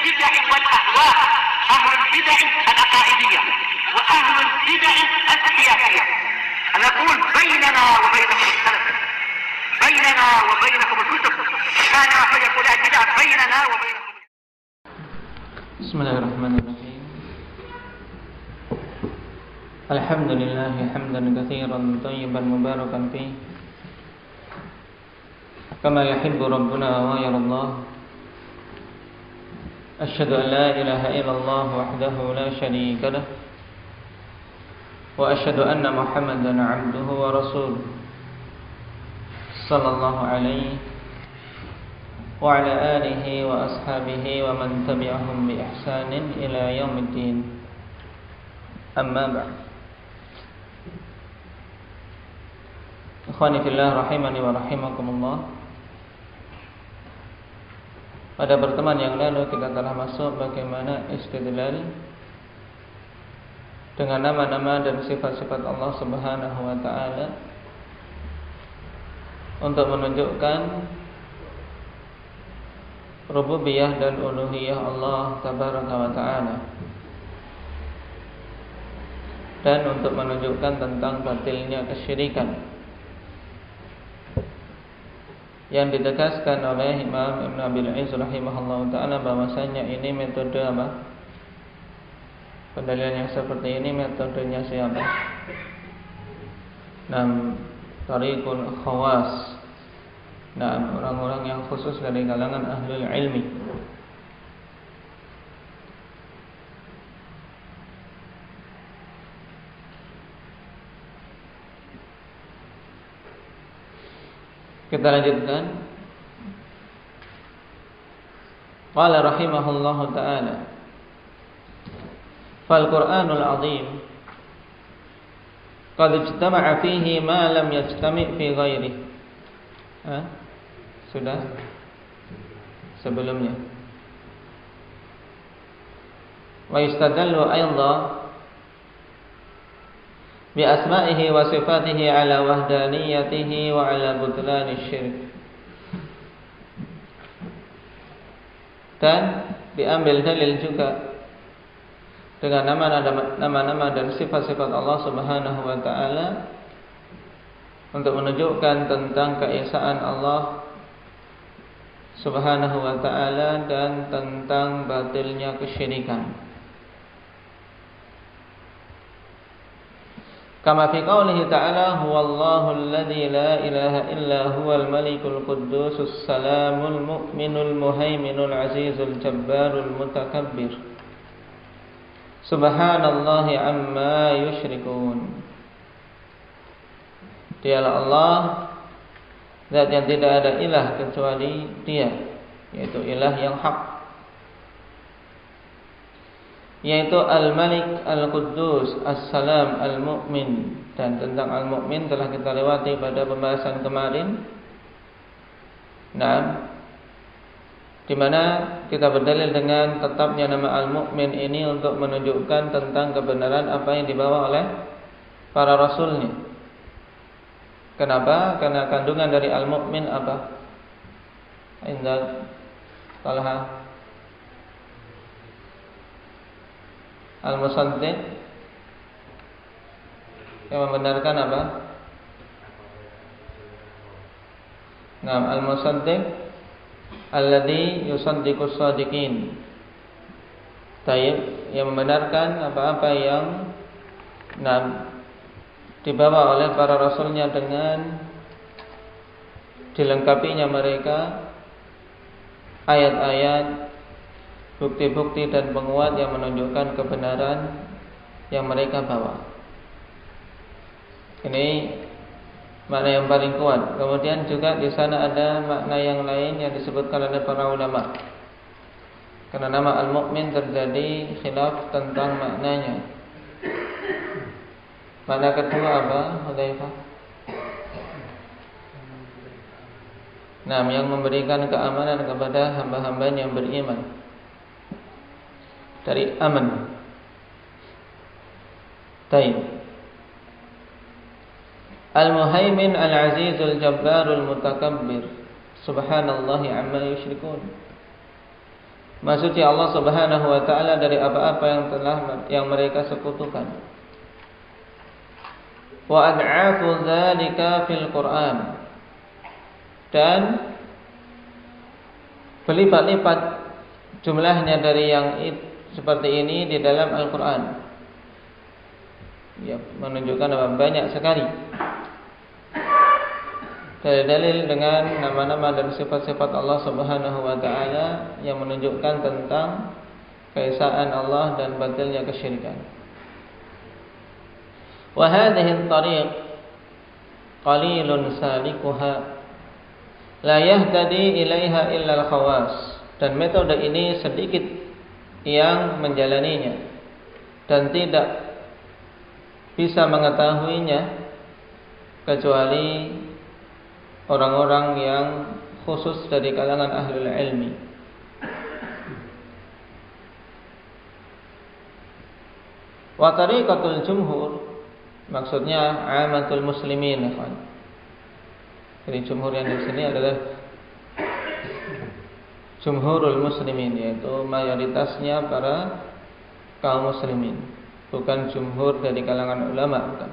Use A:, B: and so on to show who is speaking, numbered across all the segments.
A: البدع والأهواء، أهل البدع العقائدية وأهل البدع السياسية. نقول بيننا وبينكم السلف، بيننا وبينكم الكتب، كان فيقول البدع بيننا وبينكم.
B: بسم الله الرحمن الرحيم. الحمد لله حمدا كثيرا طيبا مباركا فيه كما يحب ربنا ويرضى الله. أشهد أن لا إله إلا الله وحده لا شريك له، وأشهد أن محمدا عبده ورسوله صلى الله عليه وعلى آله وأصحابه ومن تبعهم بإحسان إلى يوم الدين. أما بعد. Ikhwani fillah rahimani wa rahimakumullah. Pada pertemuan yang lalu kita telah masuk bagaimana istidlal dengan nama-nama dan sifat-sifat Allah Subhanahu wa taala untuk menunjukkan rububiyah dan uluhiyah Allah tabaraka wa taala, dan untuk menunjukkan tentang batilnya kesyirikan yang ditegaskan oleh Imam Ibn Abil Izz rahimahullah ta'ala bahwasanya ini metode apa? Pendalilan yang seperti ini metodenya siapa? Tariqul khawas. Orang-orang yang khusus dari kalangan ahlul ilmi. Kita lanjutkan. Qala rahimahullahu ta'ala, fal Qur'anul azim qad ijtama'a fihi ma lam yajtami' fi ghairihi. Sudah sebelumnya. Wa istadallu aydan bi asma'ihi wa sifatihi ala wahdaniyatihi wa ala butlani syirk. Dan diambil dalil juga dengan nama-nama dan sifat-sifat Allah Subhanahu wa taala untuk menunjukkan tentang keesaan Allah Subhanahu wa taala dan tentang batilnya kesyirikan. Kama fi qoulihi ta'ala, huwallahu alladzi la ilaha illa huwal malikul quddusus salamul mu'minul muhaiminul azizul jabbarul mutakabbir. Subhanallahi amma yusyrikun. Dialah Allah, zat yang tidak ada ilah kecuali Dia, yaitu ilah yang hak, yaitu Al-Malik, Al-Quddus, As-Salam, Al-Mu'min. Dan tentang Al-Mu'min telah kita lewati pada pembahasan kemarin. Di mana kita berdalil dengan tetapnya nama Al-Mu'min ini untuk menunjukkan tentang kebenaran apa yang dibawa oleh para rasulnya. Kenapa? Karena kandungan dari Al-Mu'min apa? Indah Talha Al-Musaddiq, yang membenarkan apa? Al-Musaddiq alladzi yusaddiqus shadiqin. Yang membenarkan apa-apa yang dibawa oleh para rasulnya dengan dilengkapinya mereka ayat-ayat, bukti-bukti dan penguat yang menunjukkan kebenaran yang mereka bawa. Ini makna yang paling kuat. Kemudian juga di sana ada makna yang lain yang disebutkan oleh para ulama. Karena nama Al-Mu'min terjadi khilaf tentang maknanya. Makna kedua apa, Hudzaifah? Yang memberikan keamanan kepada hamba-hambanya yang beriman. Dari aman. Taib. Al-Muhaimin Al-Azizul Jabbarul Mutakabbir. Subhanallahi amma yusyrikun. Maha suci Allah Subhanahu wa taala dari apa-apa yang mereka sekutukan. Wa ad'afu dzalika fil Qur'an. Dan berlipat-lipat jumlahnya dari yang seperti ini di dalam Al-Qur'an. Ya, menunjukkan banyak sekali dalil-dalil dengan nama-nama dan sifat-sifat Allah Subhanahu wa taala yang menunjukkan tentang keesaan Allah dan batilnya kesyirikan. Wa hadhihi at-tariq qalilun salikuha la yahtadi ilaiha illa al-khawas. Dan metode ini sedikit yang menjalaninya dan tidak bisa mengetahuinya kecuali orang-orang yang khusus dari kalangan ahlul ilmi. Wa tariqatul jumhur, maksudnya amatul muslimin. Jadi jumhur yang di sini adalah jumhurul muslimin, yaitu mayoritasnya para kaum muslimin, bukan jumhur dari kalangan ulama, bukan.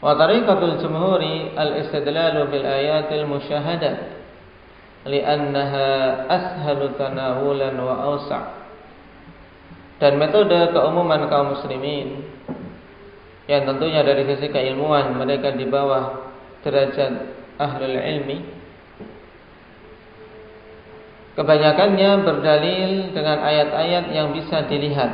B: Wa tariqatul jumhuri al-istidlalu bil ayatil musyahadah li'annaha ashalu tanawulan wa awsa'. Dan metode keumuman kaum muslimin yang tentunya dari sisi keilmuan mereka di bawah derajat ahlul ilmi, kebanyakannya berdalil dengan ayat-ayat yang bisa dilihat,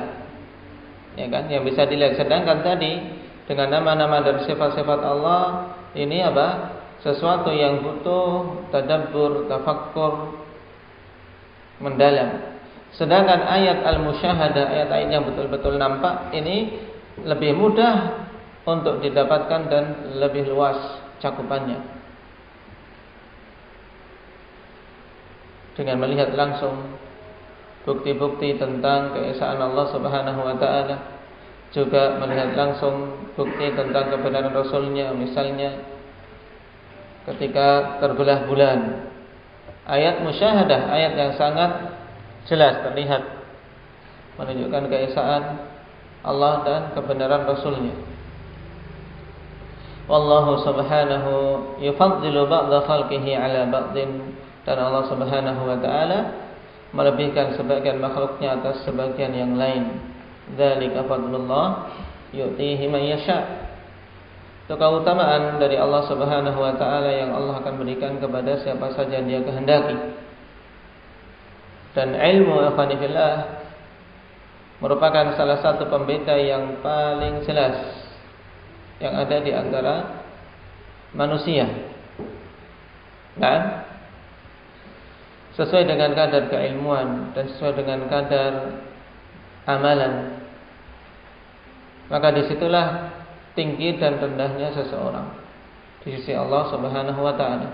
B: ya kan, yang bisa dilihat. Sedangkan tadi dengan nama-nama dan sifat-sifat Allah ini apa? Sesuatu yang butuh tadabbur, tafakkur mendalam. Sedangkan ayat al-musyahadah, ayat-ayat yang betul-betul nampak, ini lebih mudah untuk didapatkan dan lebih luas cakupannya. Dengan melihat langsung bukti-bukti tentang keesaan Allah Subhanahu wa taala, juga melihat langsung bukti tentang kebenaran Rasulnya. Misalnya ketika terbelah bulan, ayat musyahadah, ayat yang sangat jelas terlihat menunjukkan keesaan Allah dan kebenaran Rasulnya. Wallahu subhanahu yufaddilu ba'da khalqihi ala ba'din. Dan Allah Subhanahu wa taala melebihkan sebagian makhluknya atas sebagian yang lain. Dzalika fadlullah yu'tihi man yasha'. Itu keutamaan dari Allah Subhanahu wa taala yang Allah akan berikan kepada siapa saja Dia kehendaki. Dan ilmu ikhwanifillah merupakan salah satu pembeda yang paling jelas yang ada di antara manusia. Dan sesuai dengan kadar keilmuan dan sesuai dengan kadar amalan, maka disitulah tinggi dan rendahnya seseorang di sisi Allah Subhanahu wa ta'ala.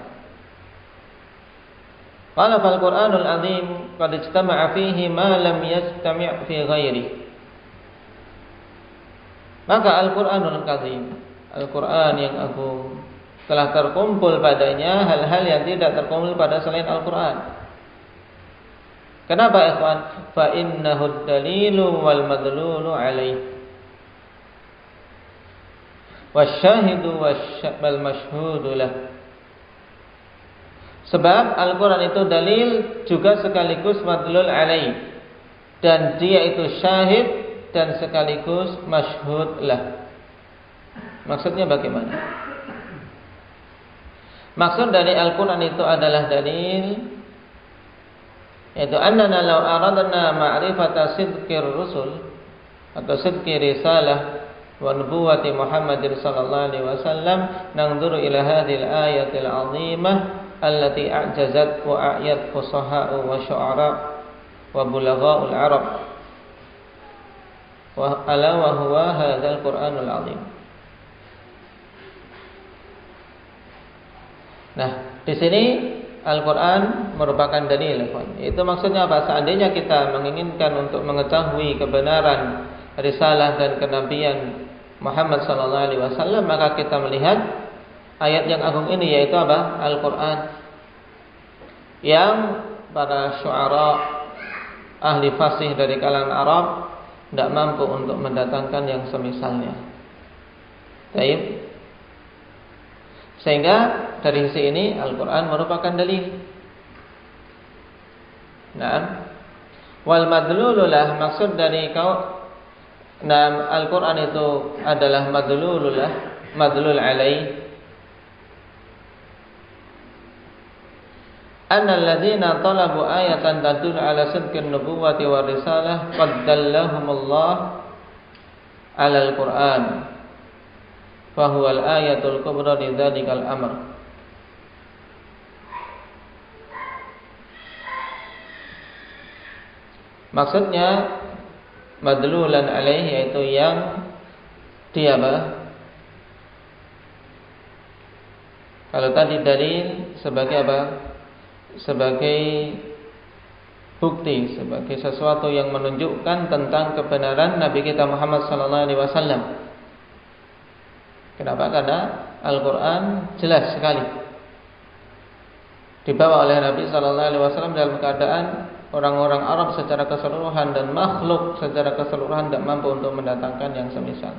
B: Qala fal Qur'anul azim qad ijtama'a fihi ma lam yajtami' fi ghairihi. Maka Al-Qur'anul azim, Al-Qur'an yang agung, telah terkumpul padanya hal-hal yang tidak terkumpul pada selain Al-Qur'an. Kenapa ikhwan? Fa innahu dalilu wal madlulu alaih wasyahidu wal mashhudu lah. Sebab Al-Quran itu dalil juga sekaligus madlul alaih, dan dia itu syahid dan sekaligus mashhud lah. Maksudnya bagaimana? Maksud dari Al-Quran itu adalah dalil, yaitu annana law aradna ma'rifata sidqir rusul atau sidqi risalah wa nubuwwati Muhammadin sallallahu alaihi wasallam, nanzuru ila hadhil ayatil azimah allati a'jazat wa a'yat fusaha'u wa syu'ara wa bulagha'ul arab wa ala wa huwa hadzal Qur'anul azim. Nah, di sini Al-Quran merupakan dalil. Itu maksudnya apa? Seandainya kita menginginkan untuk mengetahui kebenaran risalah dan kenabian Muhammad sallallahu alaihi wasallam, maka kita melihat ayat yang agung ini, yaitu apa? Al-Quran. yang para syu'ara ahli fasih dari kalangan Arab tidak mampu untuk mendatangkan yang semisalnya. Baik. Sehingga dari sisi ini Al-Quran merupakan dalil. Nah, wal madlululah, maksud dari Al-Quran itu adalah madlululah, madlul alaih. Anna alladhina talabu ayatan tadullu ala sidqin nubuwwati wa risalah qad dallahumullah ala al-Quran fa huwa al-ayatul kubra li dzalikal amr. Maksudnya madlulan alaih, yaitu yang dia kalau tadi dalil sebagai sebagai bukti, sebagai sesuatu yang menunjukkan tentang kebenaran Nabi kita Muhammad sallallahu alaihi wasallam. Kenapa? Karena Al-Quran jelas sekali dibawa oleh Nabi sallallahu alaihi wasallam dalam keadaan orang-orang Arab secara keseluruhan dan makhluk secara keseluruhan tidak mampu untuk mendatangkan yang semisal.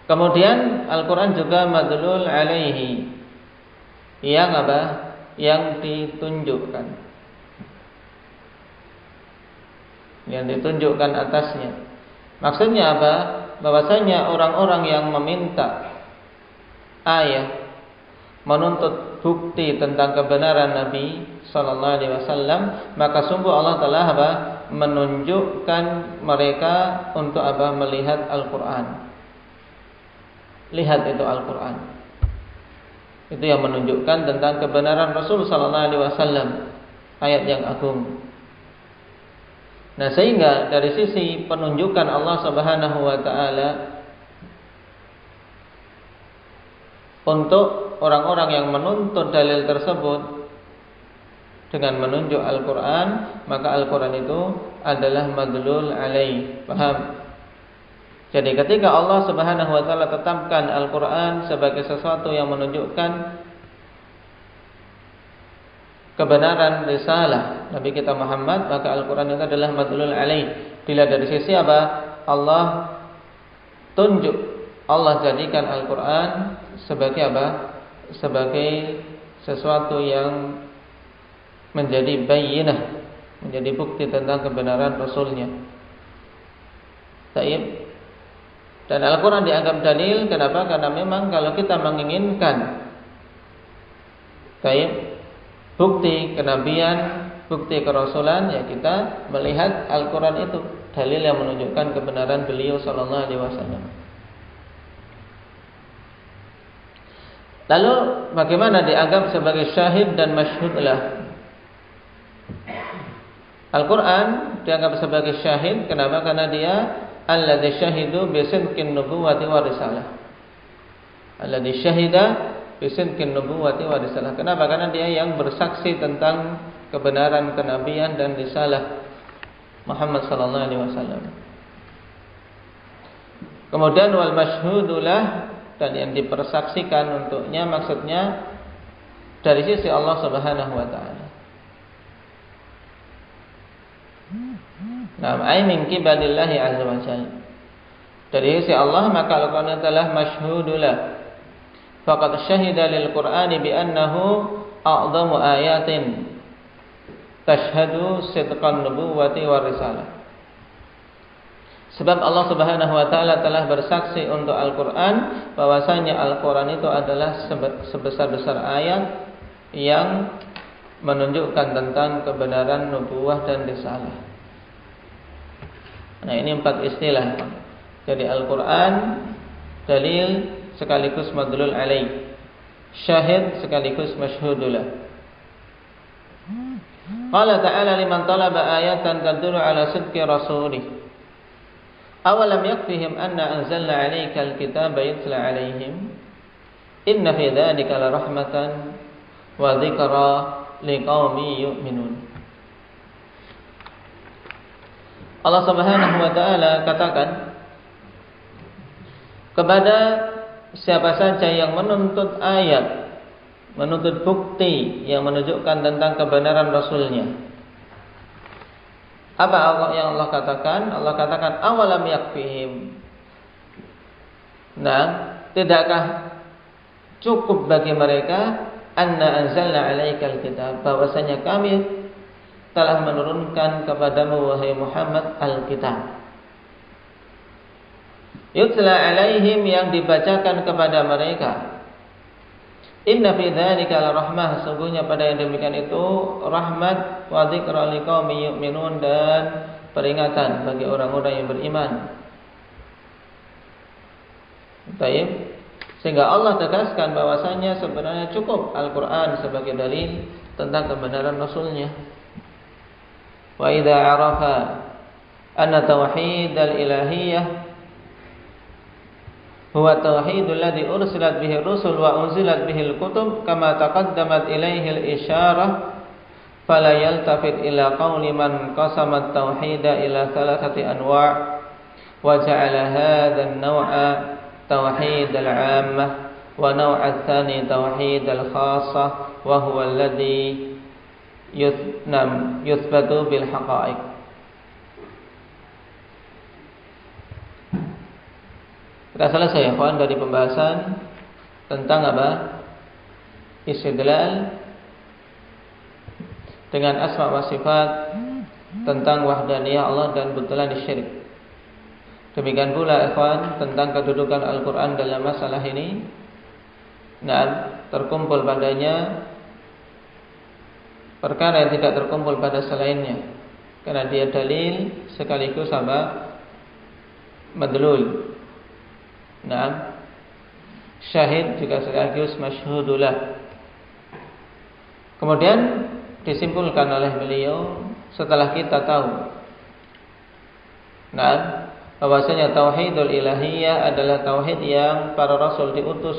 B: Kemudian Al-Quran juga madlul alaihi, yang yang ditunjukkan, yang ditunjukkan atasnya. Maksudnya apa? Bahwasanya orang-orang yang meminta ayat, menuntut bukti tentang kebenaran Nabi sallallahu alaihi wasallam, maka sungguh Allah telah menunjukkan mereka untuk melihat Al-Quran. Lihat itu Al-Quran. Itu yang menunjukkan tentang kebenaran Rasul sallallahu alaihi wasallam, ayat yang agung. Nah, sehingga dari sisi penunjukan Allah Subhanahu wa taala untuk orang-orang yang menuntut dalil tersebut dengan menunjuk Al-Quran, maka Al-Quran itu adalah madlul alaih. Paham? Jadi ketika Allah Subhanahu wa taala tetapkan Al-Quran sebagai sesuatu yang menunjukkan kebenaran risalah Nabi kita Muhammad, maka Al-Quran itu adalah madlul alaih. Bila dari sisi Allah tunjuk, Allah jadikan Al-Quran sebagai sebagai sesuatu yang menjadi bayyinah, menjadi bukti tentang kebenaran Rasulnya. Taib. Dan Al-Quran dianggap dalil. Kenapa? Karena memang kalau kita menginginkan bukti kenabian, bukti kerasulan, ya kita melihat Al-Quran itu dalil yang menunjukkan kebenaran beliau sallallahu alaihi wasallam. Lalu bagaimana dianggap sebagai syahid dan masyhudlah? Al-Quran dianggap sebagai syahid. Kenapa? Karena dia alladzi syahidu bisidqin nubuwwati wa risalah. Alladzi syahida bisidqin nubuwwati wa risalah. Kenapa? Karena dia yang bersaksi tentang kebenaran kenabian dan risalah Muhammad sallallahu alaihi wasallam. Kemudian wal masyhudulah, dan yang dipersaksikan untuknya, maksudnya dari sisi Allah Subhanahu wa taala. Nah, ay min qibalillahi azza wa jalla. Dari sisi Allah, maka Al-Quran adalah masyhudulah. Faqad syahida lil Qur'ani bi annahu a'dhamu ayatin tashhadu sidqan nubuwwati war risalah. Sebab Allah Subhanahu wa taala telah bersaksi untuk Al-Quran bahwasanya Al-Quran itu adalah sebesar-besar ayat yang menunjukkan tentang kebenaran nubuwah dan risalah. Nah, ini 4 istilah. Jadi Al-Quran dalil sekaligus madlul alaih, syahid sekaligus masyhudulah. Qala ta'ala liman talaba ayatan tadullu ala sidqi rasulih. Awalam yakfihim anna anzalna 'alaikal kitaba yutla 'alaihim inna fi dzalika la rahmatan wa dzikra liqaumin yu'minun. Allah Subhanahu wa taala katakan kepada siapa saja yang menuntut ayat menuntut bukti yang menunjukkan tentang kebenaran Rasulnya. Apa yang Allah katakan? Allah katakan awalam yakfihim. Nah, tidakkah cukup bagi mereka anna anzalna alaikal kitab, bahwasanya kami telah menurunkan kepadamu wahai Muhammad al-kitab. Yutla alaihim, yang dibacakan kepada mereka. Inna fi dzalika la rahmah, sungguhnya pada yang demikian itu rahmat, wa dzikra liqaumin yu'minun, dan peringatan bagi orang-orang yang beriman. Baik. Sehingga Allah tegaskan bahwasanya sebenarnya cukup Al-Qur'an sebagai dalil tentang kebenaran Rasulnya. Wa idza arafa anna tauhid al-ilahiyyah huwa tauhidul ladzi ursilat bihi rusul wa unzilat bihi al-kutub kama taqaddamat ilaihi al-isyarah fala yaltafit ila qawli man qasama at-tauhida ila thalathati anwa' wa ja'ala hadha an-naw'a tauhid al-'ammah wa naw' ats-tsani tauhid al-khassah wa huwa alladhi yuthbatu bil haqa'iq. Kita selesai ya kawan dari pembahasan tentang apa? Istidlal dengan asma wa sifat, tentang wahdaniyah Allah dan butalan syirik. Demikian pula ikhwan tentang kedudukan Al-Qur'an dalam masalah ini. Nah, terkumpul padanya perkara yang tidak terkumpul pada selainnya, karena dia dalil sekaligus apa? Madlul. Nah, syahid juga sekaligus masyhudulah. Kemudian disimpulkan oleh beliau setelah kita tahu, nah, bahwasanya tauhidul ilahiyah adalah tauhid yang para rasul diutus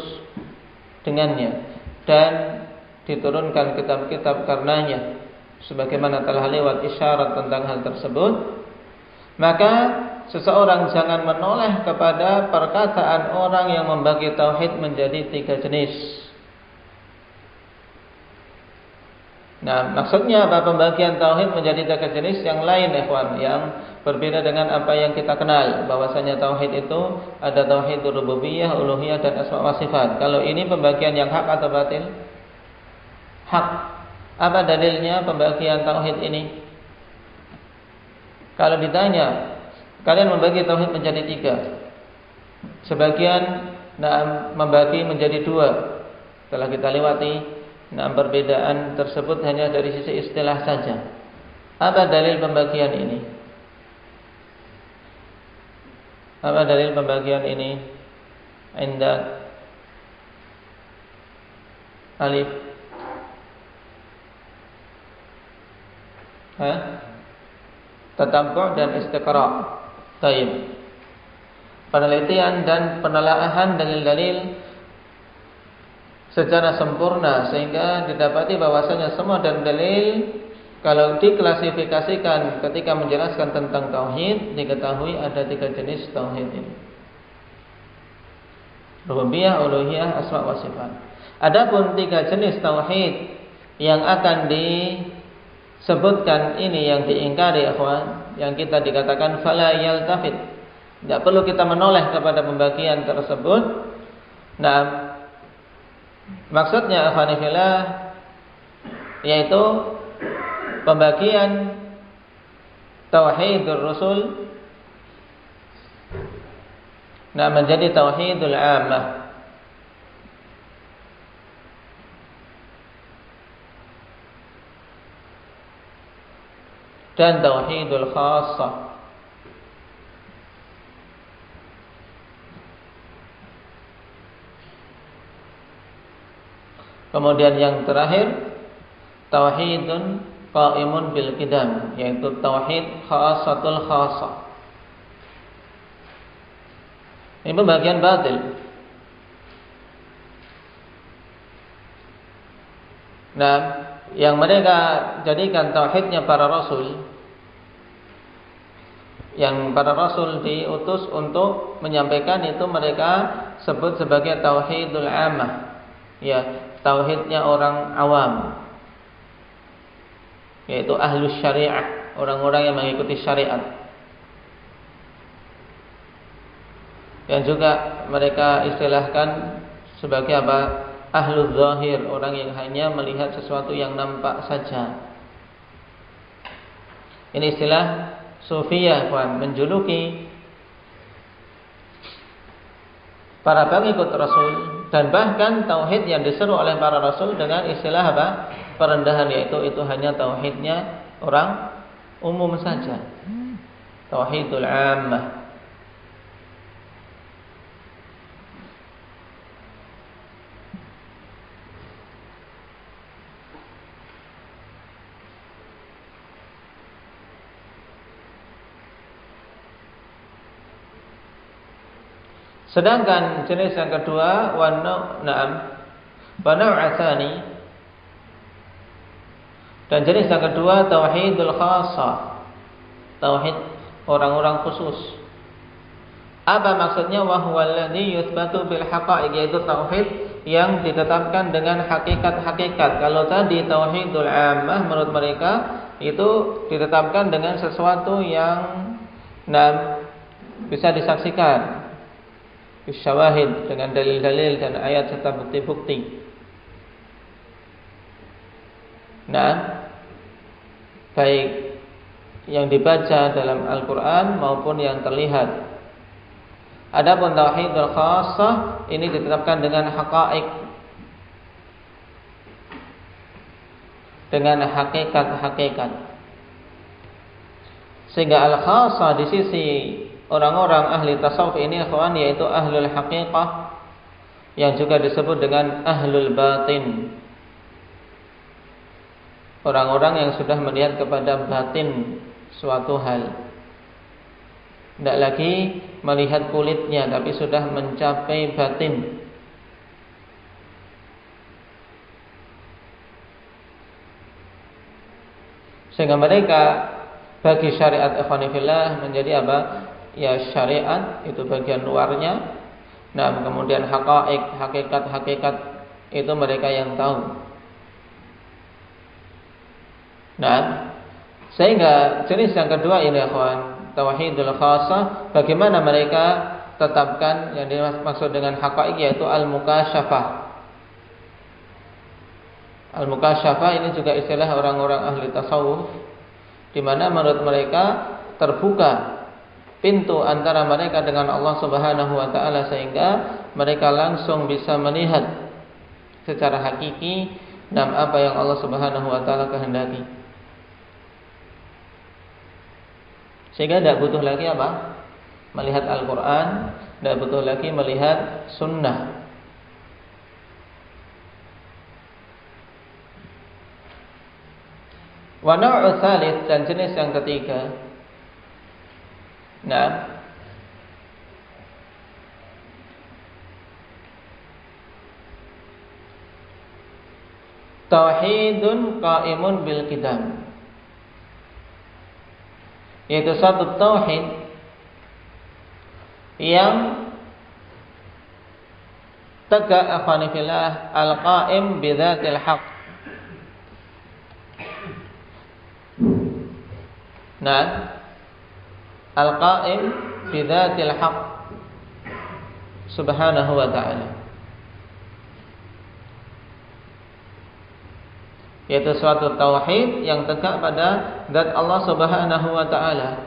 B: dengannya dan diturunkan kitab-kitab karenanya, sebagaimana telah lewat isyarat tentang hal tersebut. Maka seseorang jangan menoleh kepada perkataan orang yang membagi tauhid menjadi 3 jenis. Nah, maksudnya apa pembagian tauhid menjadi 3 jenis yang lain, ikhwan, yang berbeda dengan apa yang kita kenal, bahwasanya tauhid itu ada tauhid rububiyah, uluhiyah, dan asma wa sifat. Kalau ini pembagian yang hak atau batil? Hak. Apa dalilnya pembagian tauhid ini? Kalau ditanya, kalian membagi tauhid menjadi 3, sebagian membagi menjadi 2. Telah kita lewati, perbedaan tersebut hanya dari sisi istilah saja. Apa dalil pembagian ini? Apa dalil pembagian ini? Indak Alif. Tatabbu' dan istiqra'. Baik. Penelitian dan penelaahan dalil-dalil secara sempurna sehingga didapati bahwasanya semua dalil kalau diklasifikasikan ketika menjelaskan tentang tauhid, diketahui ada 3 jenis tauhid ini. Rububiyah, uluhiyah, asma wa sifat. Adapun 3 jenis tauhid yang akan disebutkan ini yang diingkari, ikhwan, yang kita dikatakan fala yaltafit. Tidak perlu kita menoleh kepada pembagian tersebut. Nah, maksudnya ikhwanifillah yaitu pembagian tauhidur rusul menjadi tauhidul ammah. Dan tauhidul khassah. Kemudian yang terakhir, tauhidun qaimun bil qidam, yaitu tauhid khassatul khassah. Ini pembagian batil. Nah, yang mereka jadikan tauhidnya para rasul, yang para rasul diutus untuk menyampaikan itu mereka sebut sebagai tauhidul ammah. ya tauhidnya orang awam, yaitu ahlus syariah, orang-orang yang mengikuti syariat. Yang juga mereka istilahkan sebagai apa? Ahlul zahir, orang yang hanya melihat sesuatu yang nampak saja. Ini istilah sufiyah, kawan, menjuluki para pengikut Rasul, dan bahkan tauhid yang diseru oleh para Rasul dengan istilah apa? Perendahan, yaitu itu hanya tauhidnya orang umum saja, tauhidul ammah. Sedangkan jenis yang kedua, wa nau'atsani, dan jenis yang kedua tauhidul khassah, tauhid orang-orang khusus. Apa maksudnya? Wa huwa alladzi yuthbatu bil haqa'iq, yaitu tauhid yang ditetapkan dengan hakikat-hakikat. Kalau tadi tauhidul ammah menurut mereka itu ditetapkan dengan sesuatu yang bisa disaksikan, syawahid, dengan dalil-dalil dan ayat serta bukti-bukti. Baik yang dibaca dalam Al-Quran maupun yang terlihat. Adapun tauhidul khassah ini ditetapkan dengan haqa'iq, dengan hakikat-hakikat. Sehingga al-khassah di sisi orang-orang ahli tasawuf ini, ikhwan, yaitu ahlul haqiqah, yang juga disebut dengan ahlul batin, orang-orang yang sudah melihat kepada batin suatu hal. Tidak lagi melihat kulitnya, tapi sudah mencapai batin. Sehingga mereka bagi syariat ikhwanifillah menjadi apa? Ya, syariat itu bagian luarnya. Kemudian haqa'iq, hakikat-hakikat itu mereka yang tahu. Sehingga jenis yang kedua ini, ikhwan, tauhidul khassah, bagaimana mereka tetapkan yang dimaksud dengan haqa'iq, yaitu al-mukasyafah. Al-mukasyafah ini juga istilah orang-orang ahli tasawuf, di mana menurut mereka terbuka pintu antara mereka dengan Allah Subhanahu wa taala, sehingga mereka langsung bisa melihat secara hakiki apa yang Allah Subhanahu wa taala kehendaki. Sehingga tidak butuh lagi apa? Melihat Al-Quran, tidak butuh lagi melihat Sunnah. Wa nau'u tsalits, dan jenis yang ketiga. Tauhidun qa'imun bil qidam, yaitu satu tauhid yang tegak, akhwanifillah, al-qa'im bidzatil haq. Al-qa'im bidzatil haq subhanahu wa ta'ala, yaitu suatu tauhid yang tegak pada zat Allah Subhanahu wa taala.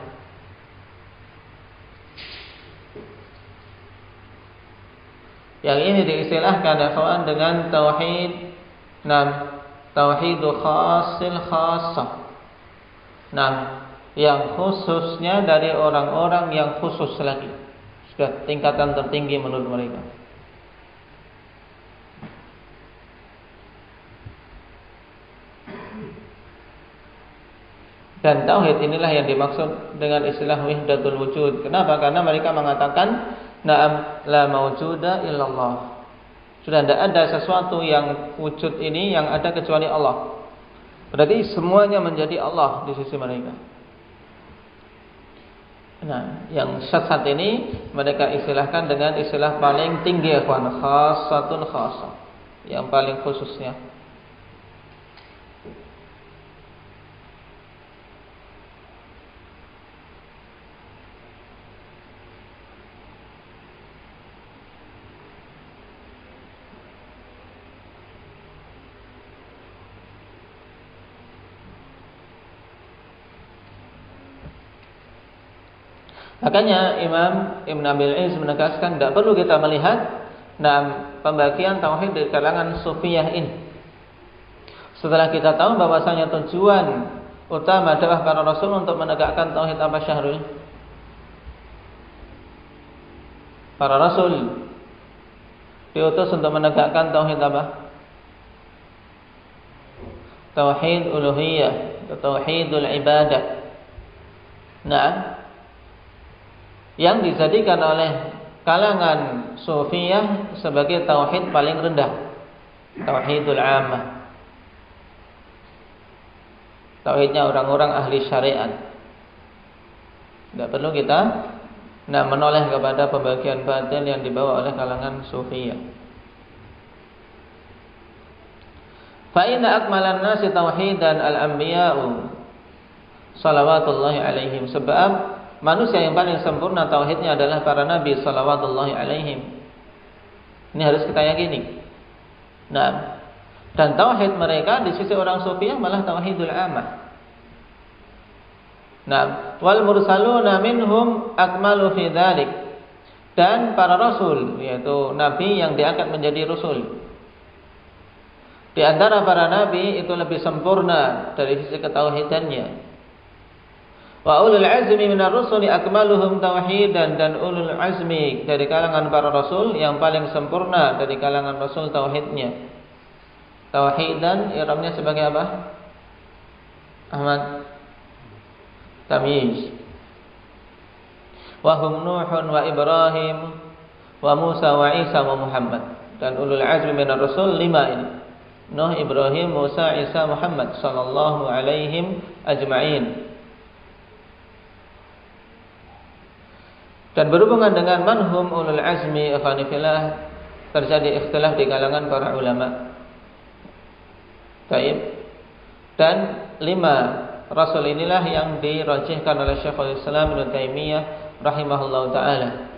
B: Yang ini diistilahkan ikhwan dengan tauhid tauhidu khassil khassah. Yang khususnya dari orang-orang yang khusus lagi. Sudah tingkatan tertinggi menurut mereka. Dan tauhid inilah yang dimaksud dengan istilah wahdatul wujud. Kenapa? Karena mereka mengatakan na'am la maujuda illallah. Sudah tidak ada sesuatu yang wujud ini yang ada kecuali Allah. Berarti semuanya menjadi Allah di sisi mereka. Yang sesat ini mereka istilahkan dengan istilah paling tinggi, ikhwan, khassatun khassah. yang paling khususnya. Makanya Imam Ibn Abil Iz menegaskan tidak perlu kita melihat pembagian tauhid di kalangan sufiyah ini. Setelah kita tahu bahwasanya tujuan utama dakwah para rasul untuk menegakkan tauhid apa, Syahrul? Para rasul diutus untuk menegakkan tauhid apa? Tauhid uluhiyah, tauhidul ibadah. Nah, yang dijadikan oleh kalangan sufiyah sebagai tauhid paling rendah, tauhidul ammah, tauhidnya orang-orang ahli syariat. Tidak perlu kita menoleh kepada pembagian batin yang dibawa oleh kalangan sufiyah. Fa inna akmalan nasi tauhidan al-anbiya'u salawatullahi alaihim, sebab manusia yang paling sempurna tauhidnya adalah para nabi salawatullahi alaihim. Ini harus kita yakini. Nah, dan tauhid mereka di sisi orang sufiyah malah tauhidul ammah. Nah, wal mursaluna minhum akmalu fi dzalik. Dan para rasul, yaitu nabi yang diangkat menjadi rasul, di antara para nabi itu lebih sempurna dari sisi ketauhidannya. Wa ulul azmi minar rusuli akmaluhum tauhidan, dan ulul azmi dari kalangan para rasul yang paling sempurna dari kalangan rasul tauhidnya. Tauhidan i'rabnya sebagai apa? Ahmad, tamyiz. Wa hum Nuhun wa Ibrahim wa Musa wa Isa wa Muhammad. Dan ulul azmi minar rasul 5 ini. Nuh, Ibrahim, Musa, Isa, Muhammad sallallahu alaihim ajma'in. Dan berhubungan dengan manhum ulul azmi, ikhwanifillah, terjadi ikhtilaf di kalangan para ulama. Baik. Dan 5 rasul inilah yang dirajihkan oleh Syekhul Islam Ibnu Taimiyah rahimahullahu taala,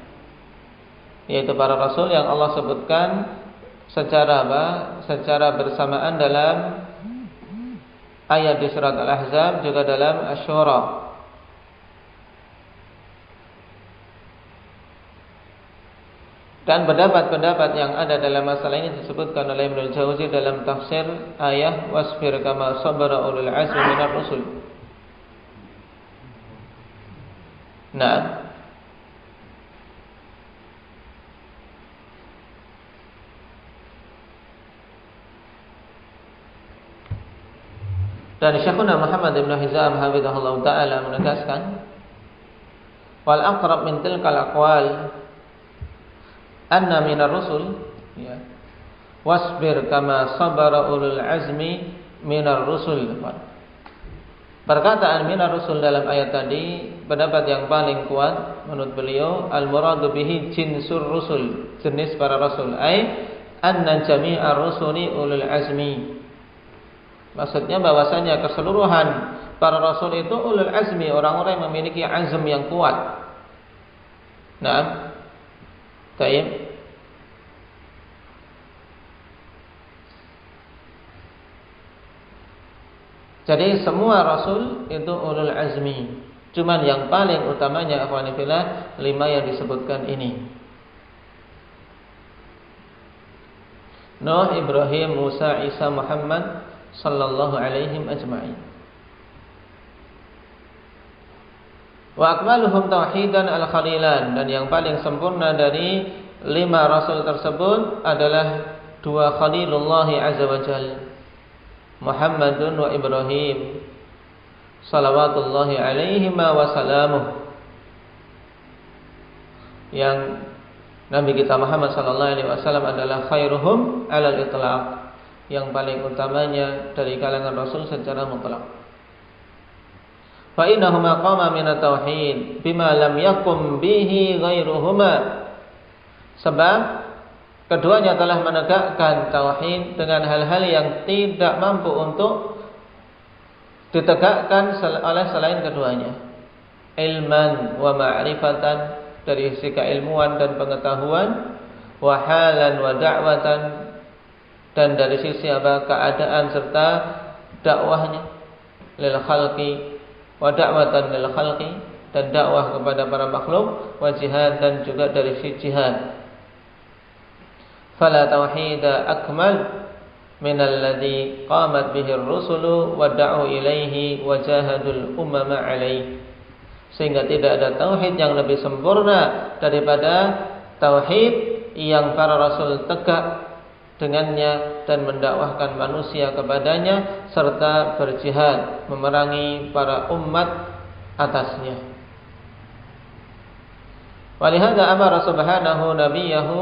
B: yaitu para rasul yang Allah sebutkan secara apa? Secara bersamaan dalam ayat di surat Al-Ahzab, juga dalam Asy-Syura. Dan pendapat-pendapat yang ada dalam masalah ini disebutkan oleh Ibnu Jauzi dalam tafsir ayat wasbir kama sabara ulul azmi minar rusul. Nah, dan Syekhuna Muhammad Ibn Hizam hafizahullah ta'ala menegaskan, wal aqrab min tilkal aqwal anna minar rusul, ya, wasbir kama sabara ulul azmi minar rusul. Perkataan minar rusul dalam ayat tadi, pendapat yang paling kuat menurut beliau, al muradu bihi jinsur rusul, jenis para rasul, ai anna jami'ar rusuli ulul azmi. Maksudnya bahwasanya keseluruhan para rasul itu ulul azmi, orang-orang yang memiliki azm yang kuat. Nah, baik. Jadi semua rasul itu ulul azmi. Cuman yang paling utamanya akhwanifillah 5 yang disebutkan ini. Nuh, Ibrahim, Musa, Isa, Muhammad sallallahu alaihim ajma'in. Wa akmaluhum tauhidan al-khalilan, dan yang paling sempurna dari 5 rasul tersebut adalah 2 khalilullah azza wa jalla, Muhammadun wa Ibrahim salawatullahi alaihima wa salamuh. Yang Nabi kita Muhammad sallallahu alaihi wasallam adalah khairuhum alal itlaq, yang paling utamanya dari kalangan rasul secara mutlak. Fa innahuma qama min at-tauhid bima lam yakum bihi ghairuhuma. Sebab keduanya telah menegakkan tauhid dengan hal-hal yang tidak mampu untuk ditegakkan oleh selain keduanya. Ilman wa ma'rifatan, dari sisi keilmuan dan pengetahuan, wa halan wa da'watan, dan dari sisi keadaan serta dakwahnya, lil khalqi wa da'watan lil khalqi, dan dakwah kepada para makhluk, wa jihad, dan juga dari sisi jihad. Fala tauhida akmal min alladhi qamat bihi ar-rusulu wa da'u ilaihi wa jahadul umama alaihi. Sehingga tidak ada tauhid yang lebih sempurna daripada tauhid yang para rasul tegak dengannya dan mendakwahkan manusia kepadanya serta berjihad memerangi para umat atasnya. Walihada amara subhanahu nabiyahu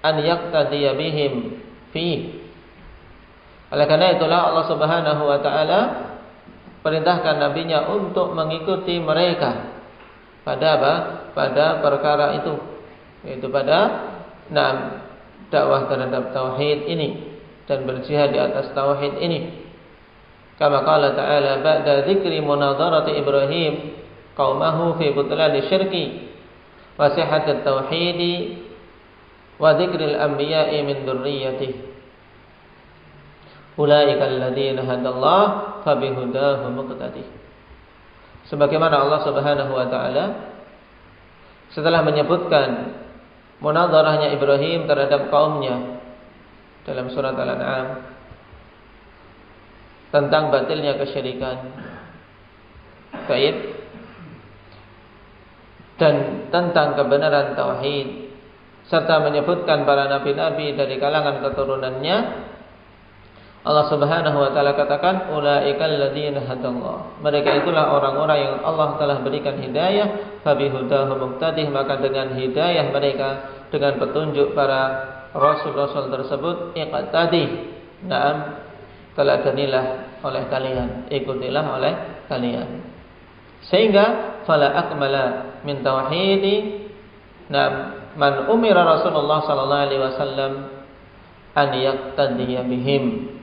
B: an yaqtadiya bihim fi. Oleh karena itulah Allah Subhanahu wa taala perintahkan nabinya untuk mengikuti mereka pada apa? Pada perkara itu, yaitu pada dakwah terhadap tauhid ini dan berjihad di atas tauhid ini. Kama qala ta'ala ba'da dzikri munadharati Ibrahim qaumahu fi butlan syirki wa sihhatit tauhid wa dzikril anbiya'i min dzurriyyatihi. Ulaika alladziina hadallah fabihudahu muqtadih. Sebagaimana Allah Subhanahu wa taala setelah menyebutkan munadharahnya Ibrahim terhadap kaumnya dalam surat Al-An'am tentang batilnya kesyirikan, baik, dan tentang kebenaran tauhid, serta menyebutkan para nabi-nabi dari kalangan keturunannya, Allah Subhanahu wa taala katakan ulaikal ladzina hadallah. Mereka itulah orang-orang yang Allah telah berikan hidayah, fabihudahu muqtadih, maka dengan hidayah mereka, dengan petunjuk para rasul-rasul tersebut, iqtadi, na'am, teladanilah oleh kalian, ikutilah oleh kalian. Sehingga fala akmala min tauhidi man umira Rasulullah sallallahu alaihi wasallam an yaqtadiya bihim.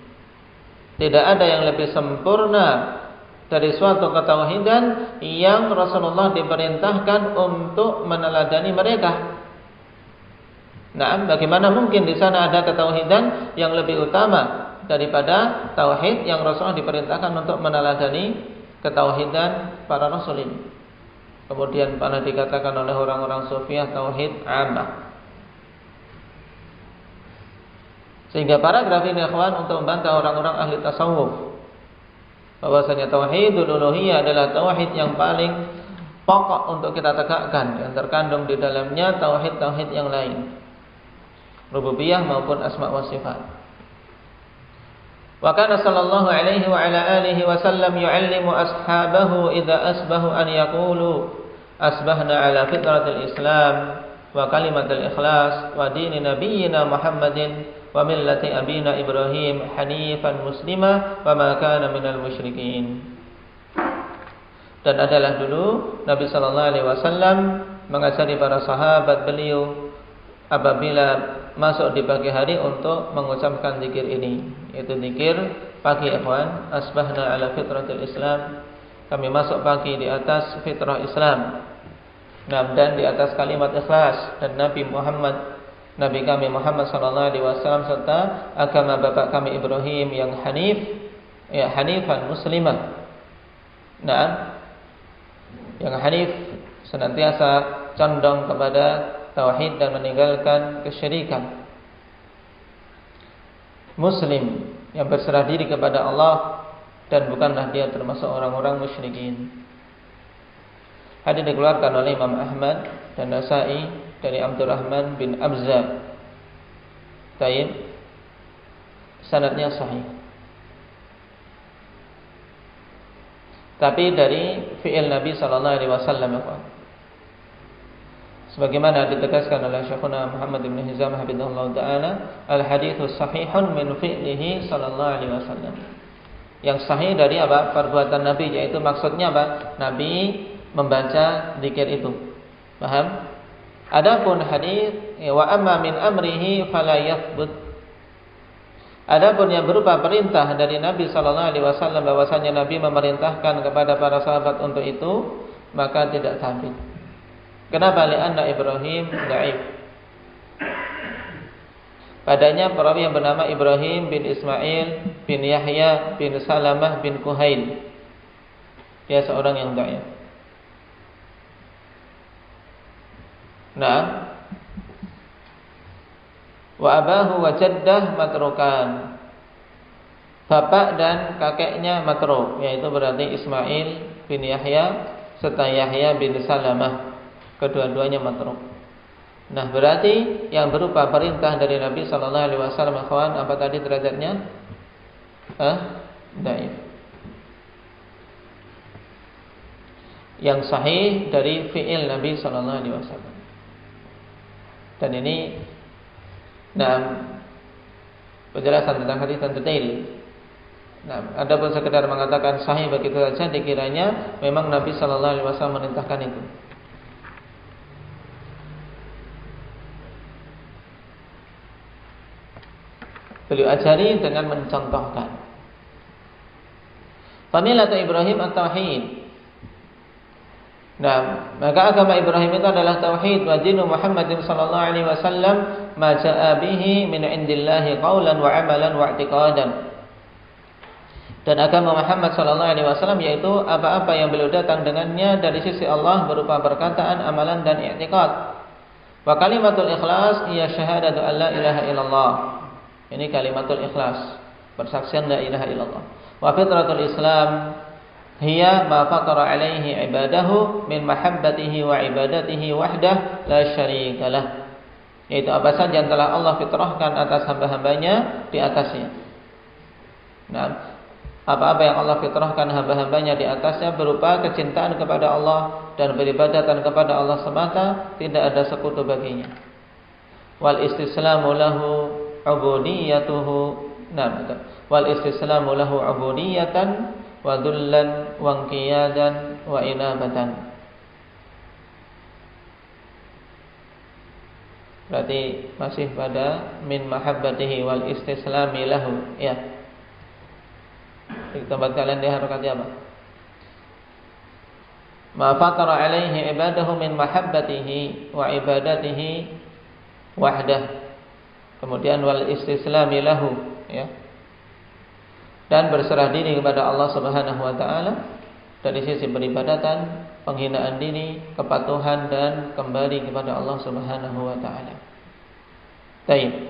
B: Tidak ada yang lebih sempurna dari suatu ketauhidan yang Rasulullah diperintahkan untuk meneladani mereka. Nah, bagaimana mungkin di sana ada ketauhidan yang lebih utama daripada tauhid yang Rasulullah diperintahkan untuk meneladani ketauhidan para rasul ini. Kemudian pernah dikatakan oleh orang-orang Sufiyah tauhid ammah. Sehingga paragraf ini ikhwan untuk membantah orang-orang ahli tasawuf bahwasanya tauhidul uluhiyah adalah tauhid yang paling pokok untuk kita tegakkan dan terkandung di dalamnya tauhid-tauhid yang lain, rububiyah maupun asma wa sifat. Wa kana sallallahu alaihi wa ala alihi wasallam yu'allimu ashabahu idza asbahu an yaqulu asbahna ala fitratil islam wa kalimatil ikhlas wa dini nabiyyina Muhammadin wa millati abina Ibrahim hanifan muslima wa ma kana minal musyrikin. Dan adalah dulu Nabi sallallahu alaihi wasallam mengajari para sahabat beliau apabila masuk di pagi hari untuk mengucapkan zikir ini, yaitu zikir pagi ikhwan, asbahna ala fitratil Islam, kami masuk pagi di atas fitrah Islam, dan di atas kalimat ikhlas, dan Nabi kami Muhammad sallallahu alaihi wasallam serta agama bapak kami Ibrahim yang hanif, ya hanifan muslimah. Nah, yang hanif senantiasa condong kepada tauhid dan meninggalkan kesyirikan. Muslim yang berserah diri kepada Allah dan bukanlah dia termasuk orang-orang musyrikin. Hadis dikeluarkan oleh Imam Ahmad dan Nasa'i dari Abdurrahman bin Abza. Taib, sanadnya sahih. Tapi dari fi'il Nabi sallallahu alaihi wasallam, sebagaimana ditegaskan oleh Syekhuna Muhammad bin Hizam hafizahullah taala, al-haditsus sahihun min fi'lihi sallallahu alaihi wasallam. Yang sahih dari apa? Perbuatan Nabi, yaitu maksudnya apa? Nabi membaca zikir itu. Paham? Adapun hadis wa amma min amrihi fala yathbut. Adapun yang berupa perintah dari Nabi sallallahu alaihi wasallam bahwasanya Nabi memerintahkan kepada para sahabat untuk itu, maka tidak sabit. Kenapa? Li'anna Ibrahim dhaif. Padanya perawi yang bernama Ibrahim bin Ismail bin Yahya bin Salamah bin Kuhail. Dia seorang yang dhaif. Nah, wa abahu wa jaddah matrukan. Bapak dan kakeknya matruk, yaitu berarti Ismail bin Yahya serta Yahya bin Salamah. Kedua-duanya matruk. Nah, berarti yang berupa perintah dari Nabi sallallahu alaihi wasallam, kawan, apa tadi derajatnya? Dhaif. Yang sahih dari fi'il Nabi sallallahu alaihi wasallam. Dan ini penjelasan tentang hadis dan detail. Adapun sekedar mengatakan sahih begitu saja, dikiranya memang Nabi sallallahu alaihi wasallam memerintahkan itu. Beliau ajari dengan mencontohkan. Familatu Ibrahim at-tauhid. Maka agama Ibrahim itu adalah tauhid, wa dinu Muhammadin sallallahu alaihi wasallam ma jaa bihi min indillahi qaulan wa amalan wa i'tiqadan. Dan agama Muhammad sallallahu alaihi wasallam yaitu apa-apa yang beliau datang dengannya dari sisi Allah berupa perkataan, amalan dan i'tiqad. Wa kalimatul ikhlas hiya syahadatu an la ilaha illallah. Ini kalimatul ikhlas, persaksian la ilaha illallah. Wa fitratul Islam hiya ma fatara alaihi ibadahu min mahabbatihi wa ibadatihi wahdah la syarika lah. Yaitu apa saja yang telah Allah fitrahkan atas hamba-hambanya di atasnya. Apa-apa yang Allah fitrahkan hamba-hambanya di atasnya berupa kecintaan kepada Allah dan beribadatan kepada Allah semata, tidak ada sekutu baginya. Wal istislamu lahu ubudiyatuhu. Wal istislamu lahu ubudiyatan wa dhullan wa inqiyadan wa inabatan. Berarti masih pada min mahabbatihi wal istislami lahu, ya. Di tempat kalian di harokatnya apa? Ma fatara alaihi ibadahu min mahabbatihi wa ibadatihi wahdah. Kemudian wal istislami lahu, ya. Dan berserah diri kepada Allah Subhanahu wa taala dari sisi peribadatan, penghinaan diri, kepatuhan dan kembali kepada Allah Subhanahu wa taala. Baik.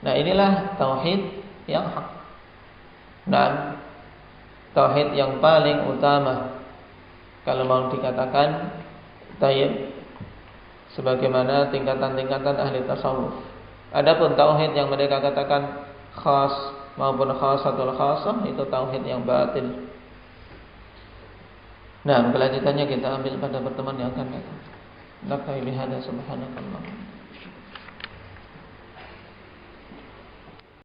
B: Nah, inilah tauhid yang hak. Dan tauhid yang paling utama kalau mau dikatakan tayyib, sebagaimana tingkatan-tingkatan ahli tasawuf. Adapun tauhid yang mereka katakan khas maupun khasatul khasah, itu tauhid yang batil. Nah, kelanjutannya kita ambil pada pertemuan yang akan datang. Nakfi bihadza subhanakallah.